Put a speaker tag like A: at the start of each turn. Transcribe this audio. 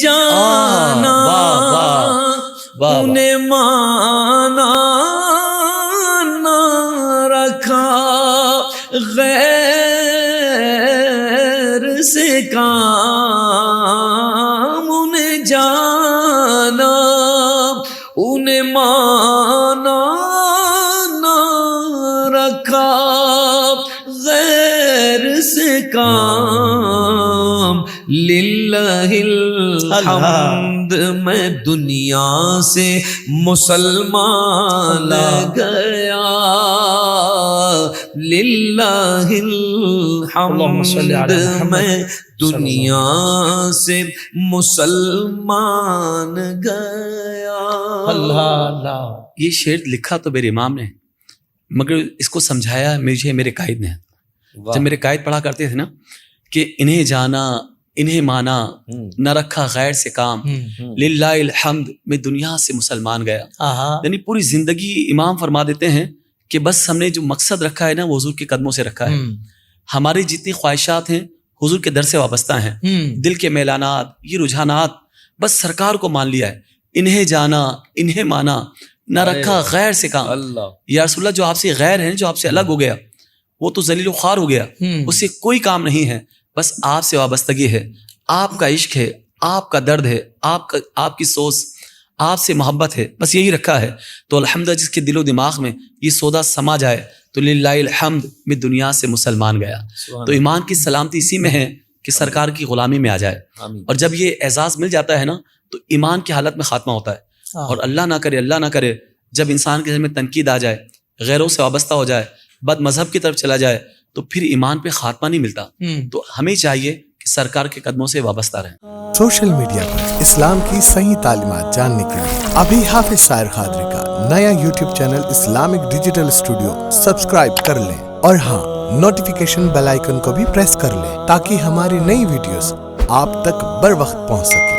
A: جانا انہیں مانا نہ رکھا، غیر سے کام انہیں جانا، انہیں مانا نہ رکھا، غیر سے کام للہ الحمد میں دنیا سے مسلمان گیا، للہ الحمد میں دنیا سے مسلمان گیا۔
B: اللہ اللہ،
C: یہ شعر لکھا تو میرے امام نے، مگر اس کو سمجھایا مجھے میرے قائد نے۔ جب میرے قائد پڑھا کرتے تھے نا کہ انہیں جانا انہیں مانا نہ رکھا غیر سے کام، للہ الحمد میں دنیا سے مسلمان گیا، یعنی پوری زندگی امام فرما دیتے ہیں کہ بس ہم نے جو مقصد رکھا ہے نا وہ حضور کے قدموں سے رکھا ہے، ہماری جتنی خواہشات ہیں حضور کے در سے وابستہ ہیں، دل کے میلانات یہ رجحانات بس سرکار کو مان لیا ہے، انہیں جانا انہیں مانا نہ رکھا غیر سے کام۔ یا رسول اللہ جو آپ سے غیر ہے، جو آپ سے الگ ہو گیا وہ تو ذلیل و خوار ہو گیا، اس سے کوئی کام نہیں ہے، بس آپ سے وابستگی ہے، آپ کا عشق ہے، آپ کا درد ہے، آپ کی سوچ، آپ سے محبت ہے، بس یہی رکھا ہے۔ تو الحمدللہ جس کے دل و دماغ میں یہ سودا سما جائے تو للہ الحمد میں دنیا سے مسلمان گیا۔ تو ایمان کی سلامتی اسی میں ہے کہ سرکار کی غلامی میں آ جائے، اور جب یہ اعزاز مل جاتا ہے نا تو ایمان کی حالت میں خاتمہ ہوتا ہے۔ اور اللہ نہ کرے جب انسان کے ذہن میں تنقید آ جائے، غیروں سے وابستہ ہو جائے، بد مذہب کی طرف چلا جائے تو پھر ایمان پہ خاتمہ نہیں ملتا۔ تو ہمیں چاہیے کہ سرکار کے قدموں سے وابستہ رہیں۔
D: سوشل میڈیا پر اسلام کی صحیح تعلیمات جاننے کے لیے ابھی حافظ سائر قادری کا نیا YouTube channel Islamic digital studio subscribe کر لیں، اور ہاں نوٹیفیکیشن بیل آئیکن کو بھی پریس کر لیں تاکہ ہماری نئی ویڈیوز آپ تک بر وقت پہنچ سکیں۔